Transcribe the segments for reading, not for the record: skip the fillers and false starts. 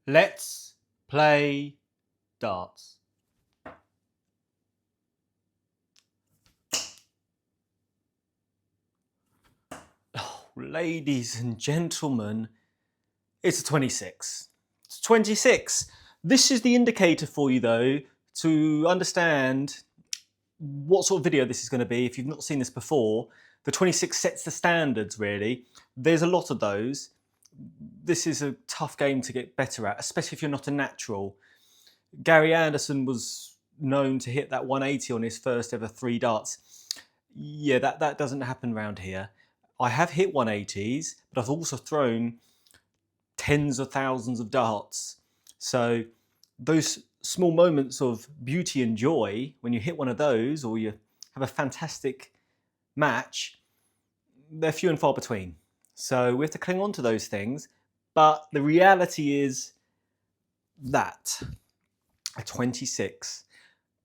Let's play darts. Oh, ladies and gentlemen, it's a 26. It's 26. This is the indicator for you, though, to understand what sort of video this is going to be. If you've not seen this before, the 26 sets the standards, really. There's a lot of those. This is a tough game to get better at, especially if you're not a natural. Gary Anderson was known to hit that 180 on his first ever 3 darts. Yeah, that doesn't happen around here. I have hit 180s, but I've also thrown tens of thousands of darts. So those small moments of beauty and joy when you hit one of those, or you have a fantastic match, they're few and far between. So we have to cling on to those things. But the reality is that a 26.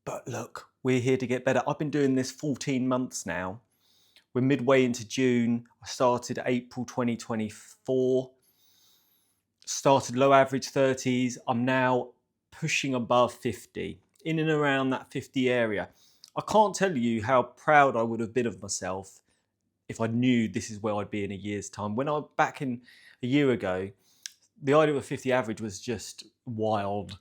But look, we're here to get better. I've been doing this 14 months now. We're midway into June. I started April 2024. Started low average 30s. I'm now pushing above 50, in and around that 50 area. I can't tell you how proud I would have been of myself if I knew this is where I'd be in a year's time. When I back in a year ago, the idea of a 50 average was just wild.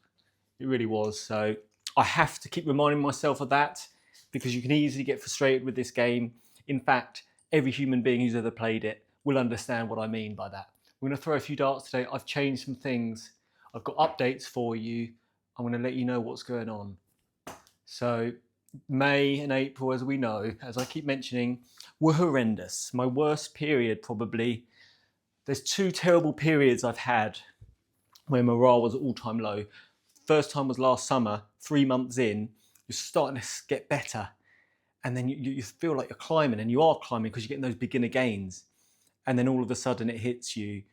It really was. So I have to keep reminding myself of that, because you can easily get frustrated with this game. In fact, every human being who's ever played it will understand what I mean by that. We're going to throw a few darts today. I've changed some things. I've got updates for you. I'm going to let you know what's going on. So May and April, as we know, as I keep mentioning, were horrendous. My worst period, probably. There's 2 terrible periods I've had where morale was at all-time low. First time was last summer, 3 months in, you're starting to get better. And then you feel like you're climbing, and you are climbing because you're getting those beginner gains. And then all of a sudden it hits you.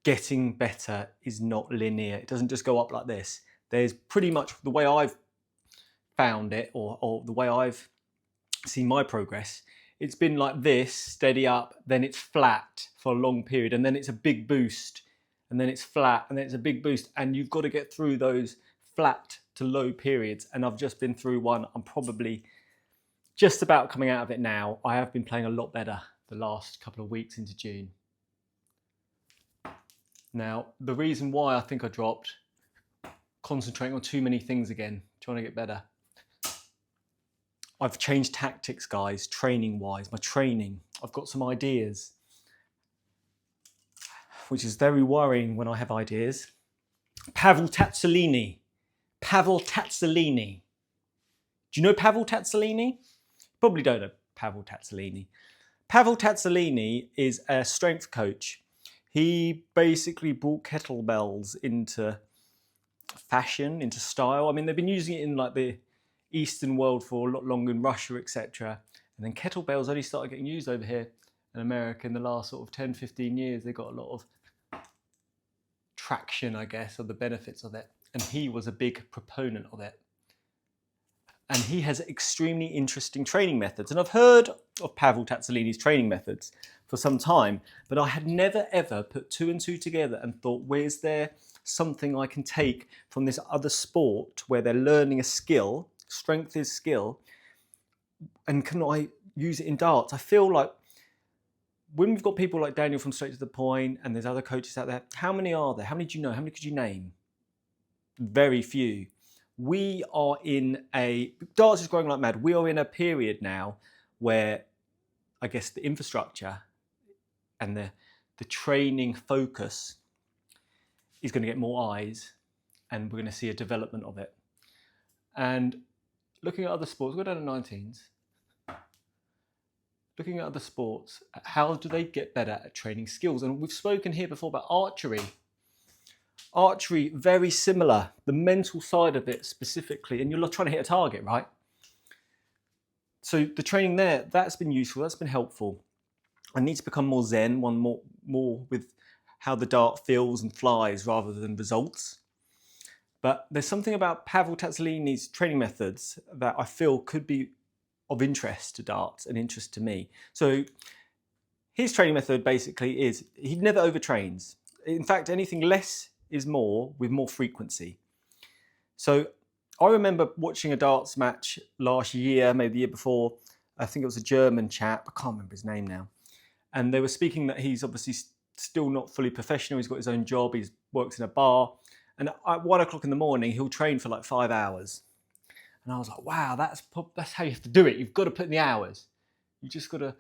Getting better is not linear. It doesn't just go up like this. There's pretty much the way I've found it, or the way I've seen my progress, it's been like this, steady up, then it's flat for a long period, and then it's a big boost, and then it's flat, and then it's a big boost, and you've got to get through those flat to low periods. And I've just been through one. I'm probably just about coming out of it now. I have been playing a lot better the last couple of weeks into June. Now, the reason why I think I dropped, concentrating on too many things again, trying to get better. I've changed tactics, guys, training-wise, my training. I've got some ideas, which is very worrying when I have ideas. Pavel Tsatsouline. Pavel Tsatsouline. Do you know Pavel Tsatsouline? Probably don't know Pavel Tsatsouline. Pavel Tsatsouline is a strength coach. He basically brought kettlebells into fashion, into style. I mean, they've been using it in like the Eastern world for a lot longer, in Russia, etc. And then kettlebells only started getting used over here in America in the last sort of 10, 15 years. They got a lot of traction, I guess, of the benefits of it. And he was a big proponent of it. And he has extremely interesting training methods. And I've heard of Pavel Tsatsouline's training methods for some time, but I had never ever put 2 and 2 together and thought, where's there something I can take from this other sport where they're learning a skill, strength is skill, and can I use it in darts? I feel like when we've got people like Daniel from Straight to the Point, and there's other coaches out there, how many are there? How many do you know? How many could you name? Very few. We are in darts is growing like mad. We are in a period now where I guess the infrastructure and the training focus is going to get more eyes, and we're going to see a development of it. And looking at other sports, we'll go down to 19s. Looking at other sports, how do they get better at training skills? And we've spoken here before about archery. Archery, very similar. The mental side of it specifically, and you're trying to hit a target, right? So the training there, that's been useful, that's been helpful. I need to become more zen, more with how the dart feels and flies rather than results. But there's something about Pavel Tsatsouline's training methods that I feel could be of interest to darts and interest to me. So his training method basically is he never overtrains. In fact, anything less is more with more frequency. So I remember watching a darts match last year, maybe the year before. I think it was a German chap. I can't remember his name now. And they were speaking that he's obviously still not fully professional. He's got his own job. He works in a bar. And at 1 o'clock in the morning, he'll train for like 5 hours. And I was like, wow, that's how you have to do it. You've got to put in the hours. You just got to,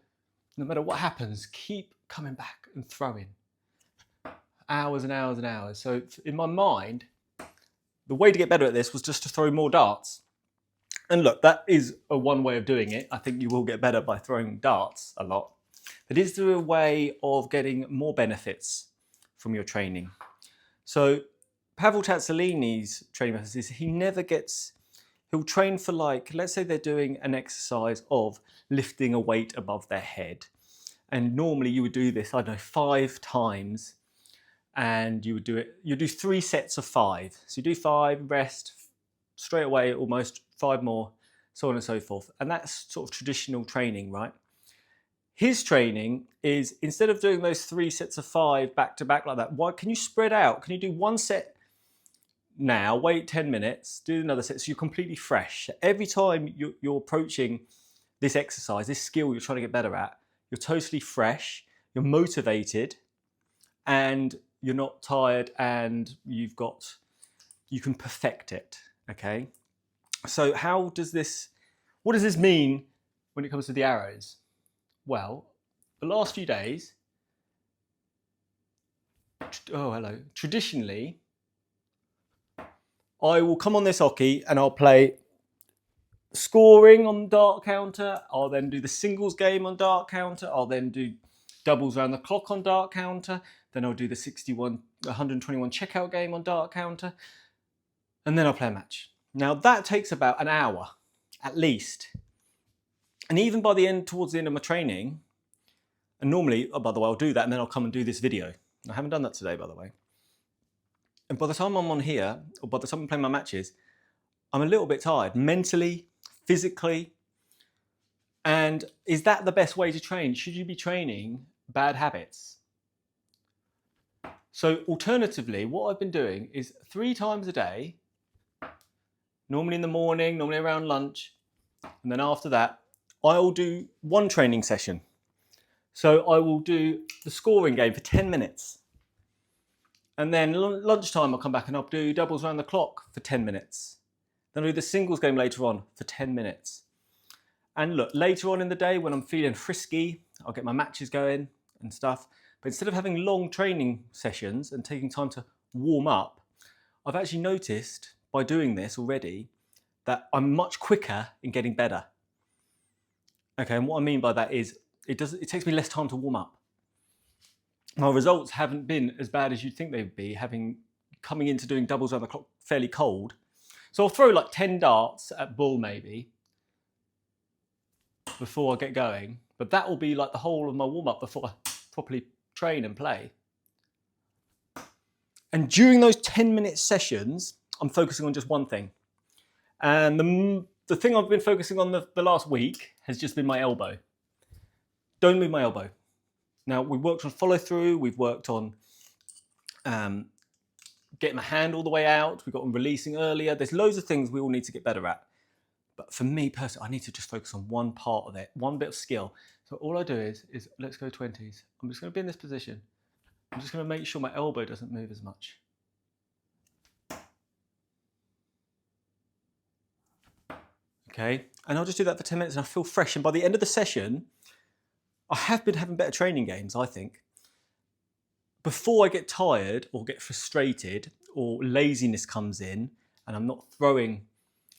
no matter what happens, keep coming back and throwing. Hours and hours and hours. So in my mind, the way to get better at this was just to throw more darts. And look, that is one way of doing it. I think you will get better by throwing darts a lot. But is there a way of getting more benefits from your training? So Pavel Tsatsouliny's training methods is he'll train for like, let's say they're doing an exercise of lifting a weight above their head. And normally you would do this, I don't know, 5 times. And you do 3 sets of 5. So you do 5, rest, straight away almost 5 more, so on and so forth. And that's sort of traditional training, right? His training is, instead of doing those 3 sets of 5 back to back like that, why can you spread out? Can you do 1 set now, wait 10 minutes, do another set so you're completely fresh? Every time you're approaching this exercise, this skill you're trying to get better at, you're totally fresh, you're motivated, and you're not tired, and you can perfect it, okay? So what does this mean when it comes to the arrows? Well, the last few days, traditionally, I will come on this hockey and I'll play scoring on dart counter. I'll then do the singles game on dart counter. I'll then do doubles around the clock on dart counter. Then I'll do the 121 checkout game on dart counter. And then I'll play a match. Now that takes about an hour, at least. And even towards the end of my training, and normally, by the way, I'll do that and then I'll come and do this video. I haven't done that today, by the way. And by the time I'm on here, or by the time I'm playing my matches, I'm a little bit tired, mentally, physically. And is that the best way to train? Should you be training bad habits? So alternatively, what I've been doing is 3 times a day, normally in the morning, normally around lunch, and then after that, I'll do 1 training session. So I will do the scoring game for 10 minutes. And then lunchtime, I'll come back and I'll do doubles around the clock for 10 minutes. Then I'll do the singles game later on for 10 minutes. And look, later on in the day when I'm feeling frisky, I'll get my matches going and stuff. But instead of having long training sessions and taking time to warm up, I've actually noticed by doing this already that I'm much quicker in getting better. Okay, and what I mean by that is it takes me less time to warm up. My results haven't been as bad as you'd think they would be, coming into doing doubles around the clock fairly cold. So I'll throw like 10 darts at bull maybe before I get going, but that will be like the whole of my warm-up before I properly train and play. And during those 10-minute sessions, I'm focusing on just one thing. And the thing I've been focusing on the last week has just been my elbow. Don't move my elbow. Now, we've worked on follow through, we've worked on getting my hand all the way out, we've got on releasing earlier. There's loads of things we all need to get better at. But for me personally, I need to just focus on one part of it, one bit of skill. So all I do is let's go 20s. I'm just going to be in this position. I'm just going to make sure my elbow doesn't move as much. Okay, and I'll just do that for 10 minutes and I feel fresh. And by the end of the session, I have been having better training games, I think. Before I get tired or get frustrated or laziness comes in and I'm not throwing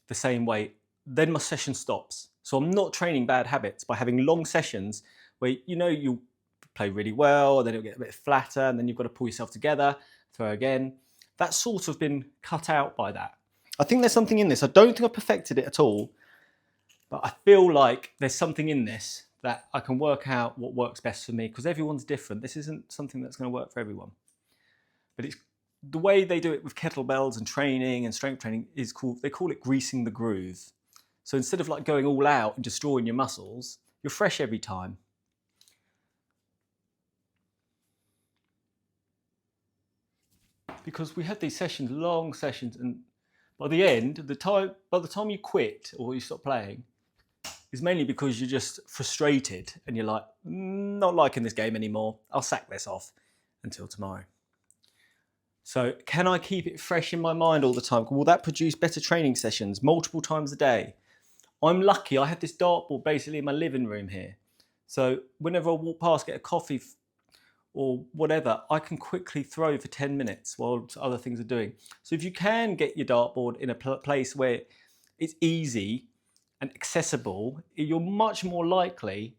the same weight, then my session stops. So I'm not training bad habits by having long sessions where you play really well, and then it'll get a bit flatter, and then you've got to pull yourself together, throw again. That's sort of been cut out by that. I think there's something in this. I don't think I perfected it at all, but I feel like there's something in this that I can work out what works best for me, because everyone's different. This isn't something that's going to work for everyone. But it's the way they do it with kettlebells and training and strength training is they call it greasing the groove. So instead of like going all out and destroying your muscles, you're fresh every time. because we had these sessions, long sessions, and by the end, by the time you quit or you stop playing, is mainly because you're just frustrated and you're like, not liking this game anymore. I'll sack this off until tomorrow. So can I keep it fresh in my mind all the time? Will that produce better training sessions multiple times a day? I'm lucky. I have this dartboard basically in my living room here. So whenever I walk past, get a coffee or whatever, I can quickly throw for 10 minutes while other things are doing. So if you can get your dartboard in a place where it's easy and accessible, you're much more likely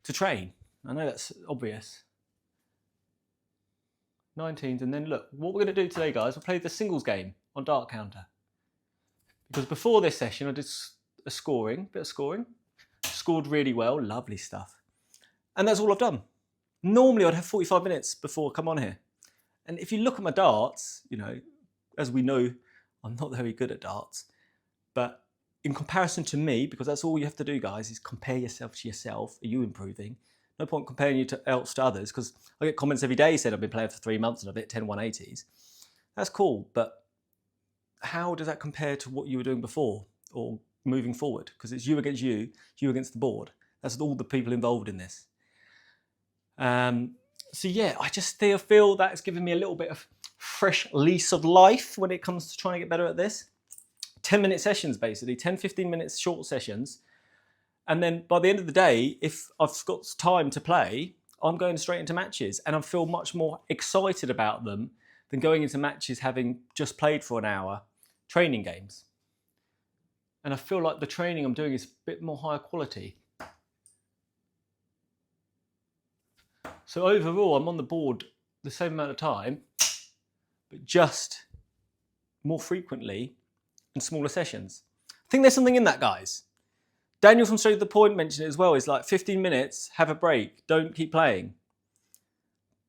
to train. I know that's obvious. 19s, and then look, what we're going to do today, guys, we'll play the singles game on Dart Counter. Because before this session, I did a bit of scoring, scored really well, lovely stuff. And that's all I've done. Normally I'd have 45 minutes before I come on here. And if you look at my darts, you know, as we know, I'm not very good at darts, but in comparison to me, because that's all you have to do, guys, is compare yourself to yourself. Are you improving? No point comparing you to others, because I get comments every day saying I've been playing for 3 months and I've hit 10 180s. That's cool, but how does that compare to what you were doing before or moving forward? Because it's you against you against the board. That's all the people involved in this. So yeah, I just feel that it's given me a little bit of fresh lease of life when it comes to trying to get better at this. 10-minute sessions, basically, 10-15 minutes short sessions. And then by the end of the day, if I've got time to play, I'm going straight into matches and I feel much more excited about them than going into matches having just played for an hour training games. And I feel like the training I'm doing is a bit more higher quality. So overall, I'm on the board the same amount of time, but just more frequently and smaller sessions. I think there's something in that, guys. Daniel from Straight to the Point mentioned it as well. It's like 15 minutes, have a break, don't keep playing.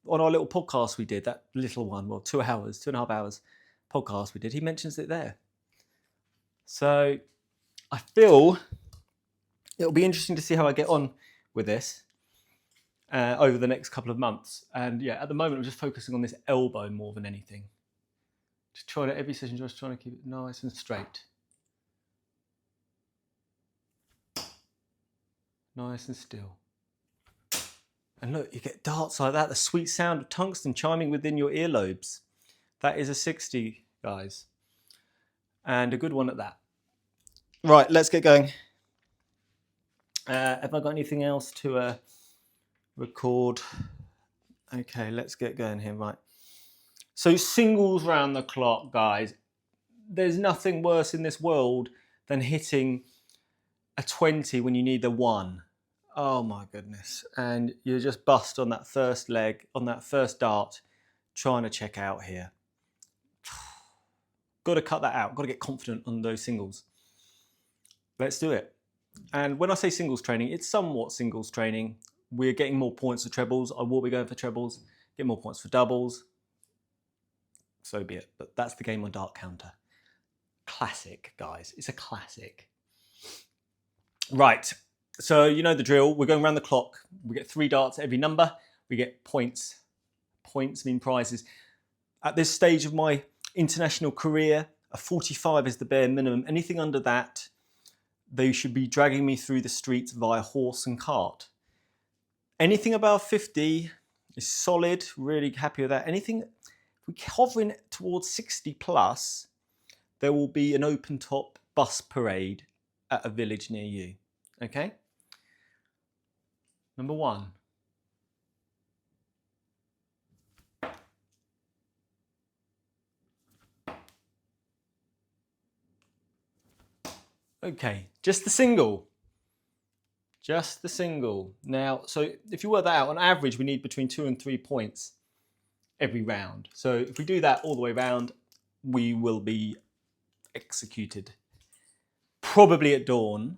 On our little podcast we did, that little one, well, 2 hours, 2.5 hours podcast we did, he mentions it there. So I feel it'll be interesting to see how I get on with this over the next couple of months. And yeah, at the moment I'm just focusing on this elbow more than anything. Just trying to, every session, just trying to keep it nice and straight. Nice and still. And look, you get darts like that, the sweet sound of tungsten chiming within your earlobes. That is a 60, guys. And a good one at that. Right, let's get going. Have I got anything else to record? Okay, let's get going here, right. So singles round the clock, guys. There's nothing worse in this world than hitting a 20 when you need the 1. Oh my goodness. And you're just bust on that first leg, on that first dart, trying to check out here. Got to cut that out. Got to get confident on those singles. Let's do it. And when I say singles training, it's somewhat singles training. We're getting more points for trebles. I will be going for trebles. Get more points for doubles. So be it. But that's the game on Dart Counter. Classic, guys. It's a classic. Right. So you know the drill. We're going around the clock. We get 3 darts at every number. We get points. Points mean prizes. At this stage of my international career, a 45 is the bare minimum. Anything under that, they should be dragging me through the streets via horse and cart. Anything above 50 is solid. Really happy with that. Anything, if we're hovering towards 60 plus, there will be an open top bus parade at a village near you. Okay? Number 1. Okay, just the single. Just the single. Now, so if you work that out, on average, we need between 2 and 3 points every round. So if we do that all the way around, we will be executed. Probably at dawn.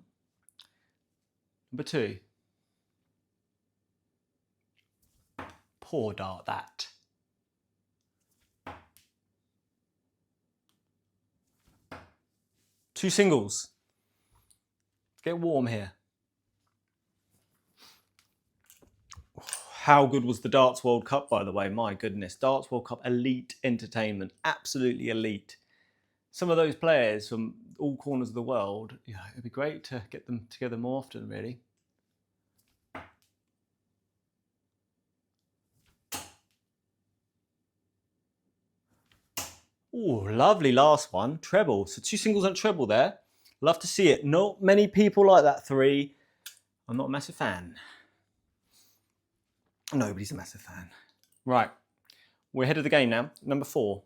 Number 2. Poor dart, that. Two singles. Get warm here. How good was the Darts World Cup, by the way? My goodness. Darts World Cup, elite entertainment. Absolutely elite. Some of those players from all corners of the world, yeah, it'd be great to get them together more often, really. Oh, lovely last one. Treble. So 2 singles and treble there. Love to see it. Not many people like that 3. I'm not a massive fan. Nobody's a massive fan. Right. We're ahead of the game now. Number 4.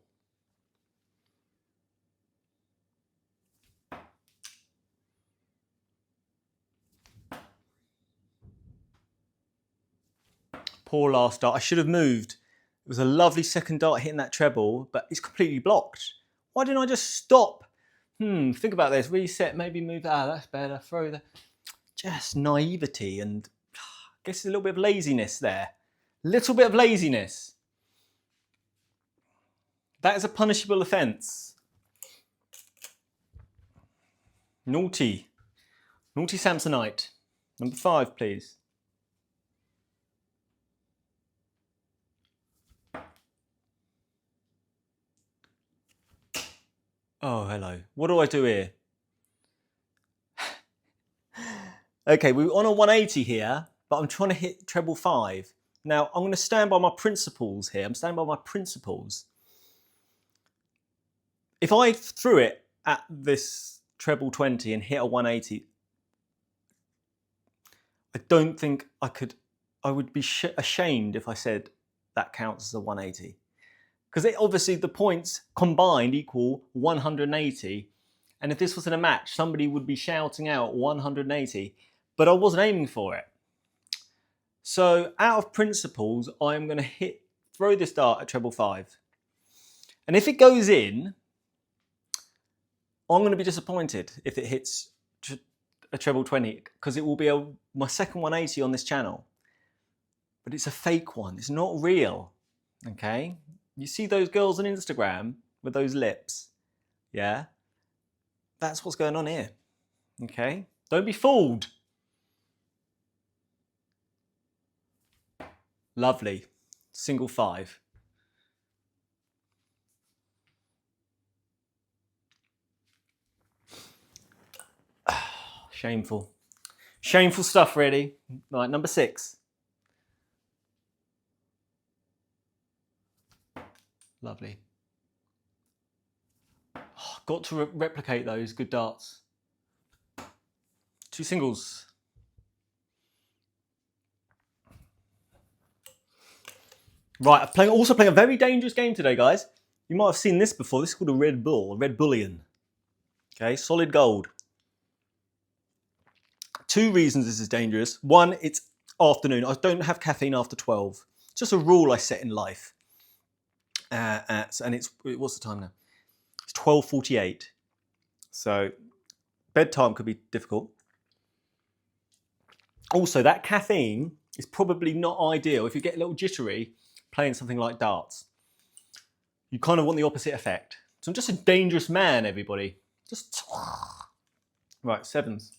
Poor last dart. I should have moved. It was a lovely second dart hitting that treble, but it's completely blocked. Why didn't I just stop? Think about this. Reset, maybe move. That's better. Throw that. Just naivety and I guess a little bit of laziness there. Little bit of laziness. That is a punishable offence. Naughty. Naughty Samsonite. Number 5, please. Oh, hello. What do I do here? Okay, we're on a 180 here, but I'm trying to hit treble 5. Now, I'm going to stand by my principles here. I'm standing by my principles. If I threw it at this treble 20 and hit a 180, I don't think I could. I would be ashamed if I said that counts as a 180. Because obviously the points combined equal 180. And if this was in a match, somebody would be shouting out 180. But I wasn't aiming for it. So out of principles, I'm going to throw this dart at treble 5. And if it goes in, I'm going to be disappointed if it hits a treble 20, because it will be my second 180 on this channel. But it's a fake one. It's not real. Okay? You see those girls on Instagram with those lips? Yeah? That's what's going on here. Okay? Don't be fooled. Lovely. Single 5. Shameful. Shameful stuff, really. Right, number 6. Lovely. Oh, got to replicate those good darts. 2 singles. Right, I'm also playing a very dangerous game today, guys. You might have seen this before. This is called a Red Bull, a Red Bullion. Okay, solid gold. 2 reasons this is dangerous. 1, it's afternoon. I don't have caffeine after 12. It's just a rule I set in life. And what's the time now? It's 12:48. So bedtime could be difficult. Also, that caffeine is probably not ideal if you get a little jittery playing something like darts. You kind of want the opposite effect. So I'm just a dangerous man, everybody. Just right, 7s.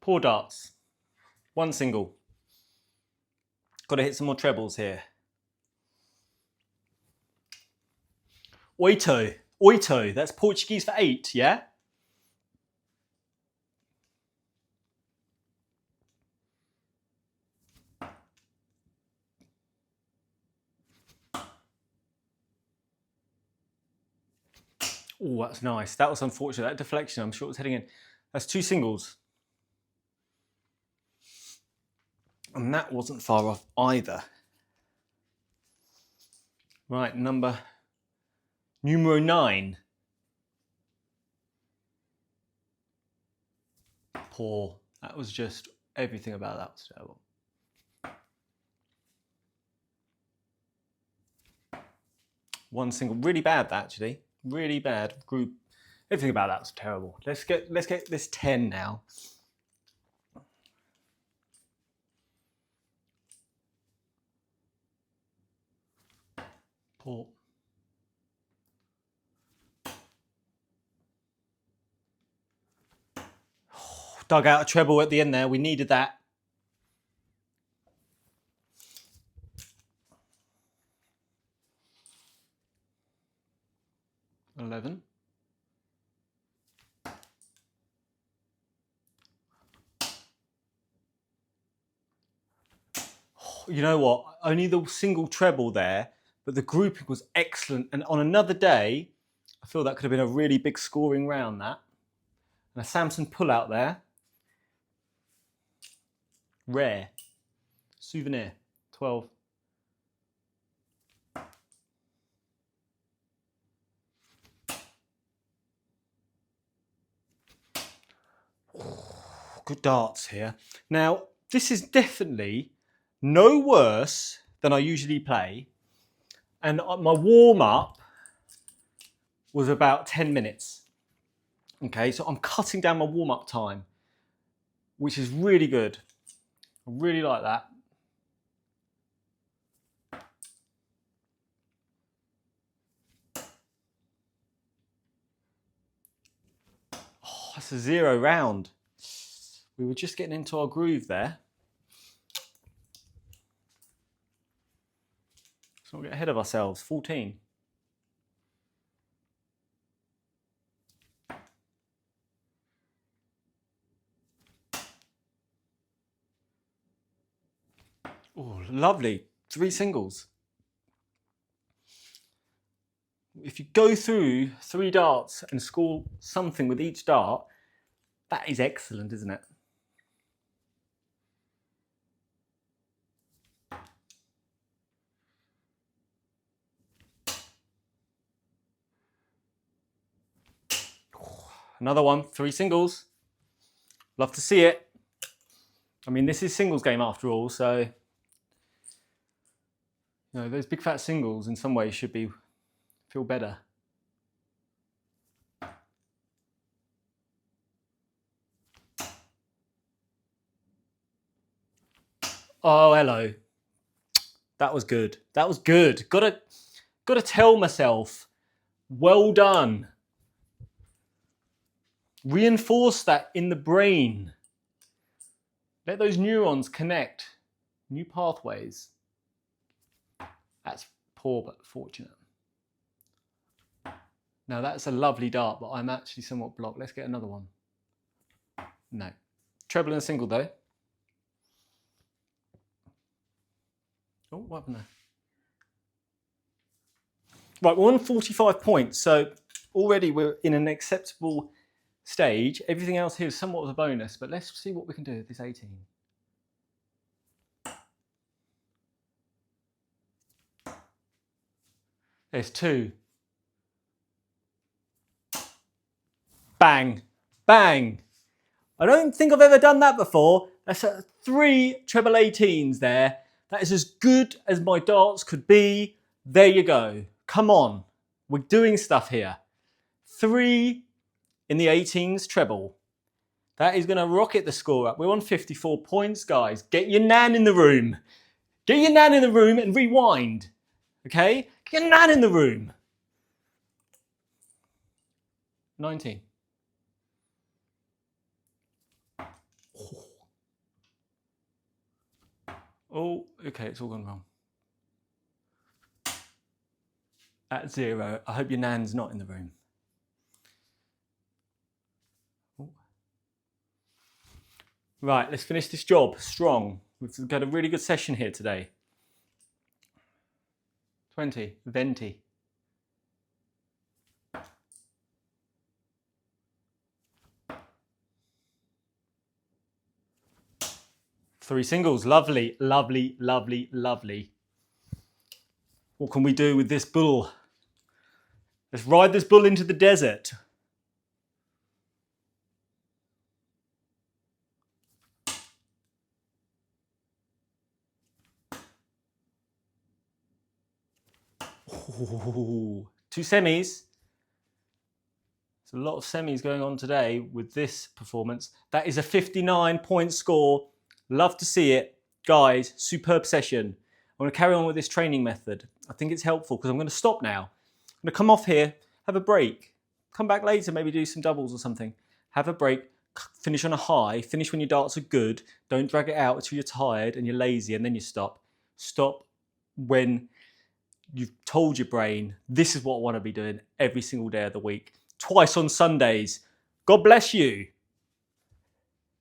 Poor darts. 1 single. Got to hit some more trebles here. Oito. Oito. That's Portuguese for 8, yeah? Oh, that's nice. That was unfortunate. That deflection, I'm sure it was heading in. That's 2 singles. And that wasn't far off either. Right, numero 9. Poor. That was just, everything about that was terrible. One single, really bad actually. Really bad group. Everything about that was terrible. Let's get this 10 now. Poor. Dug out a treble at the end there. We needed that. $11. You know what? Only the single treble there, but the grouping was excellent. And on another day, I feel that could have been a really big scoring round, that. And a Samson pull out there. Rare. Souvenir. 12. Good darts here. Now, this is definitely no worse than I usually play. And my warm-up was about 10 minutes. Okay, so I'm cutting down my warm-up time, which is really good. I really like that. Oh, that's a 0 round. We were just getting into our groove there. Let's not get ahead of ourselves. 14. Oh, lovely. 3 singles. If you go through 3 darts and score something with each dart, that is excellent, isn't it? Another one, 3 singles. Love to see it. I mean, this is singles game after all, so you know, those big fat singles in some ways should feel better. Oh, hello. That was good. That was good. Gotta tell myself, well done. Reinforce that in the brain. Let those neurons connect. New pathways. That's poor but fortunate. Now that's a lovely dart, but I'm actually somewhat blocked. Let's get another one. No. Treble and single though. Oh, what happened there? Right, we're on 45 points, so already we're in an acceptable stage. Everything else here is somewhat of a bonus, but let's see what we can do with this 18. There's 2. Bang, bang. I don't think I've ever done that before. That's 3 treble 18s there. That is as good as my darts could be. There you go. Come on. We're doing stuff here. 3 in the 18s treble. That is going to rocket the score up. We're on 54 points, guys. Get your nan in the room. Get your nan in the room and rewind. Okay? Get your nan in the room. 19. Oh, okay, it's all gone wrong. At 0, I hope your nan's not in the room. Oh. Right, let's finish this job strong. We've got a really good session here today. 20, venti. Three singles, lovely, lovely, lovely, lovely. What can we do with this bull? Let's ride this bull into the desert. Ooh, 2 semis. There's a lot of semis going on today with this performance. That is a 59-point score. Love to see it. Guys, superb session. I'm going to carry on with this training method. I think it's helpful because I'm going to stop now. I'm going to come off here, have a break. Come back later, maybe do some doubles or something. Have a break, finish on a high, finish when your darts are good. Don't drag it out until you're tired and you're lazy and then you stop. Stop when you've told your brain, this is what I want to be doing every single day of the week. Twice on Sundays. God bless you.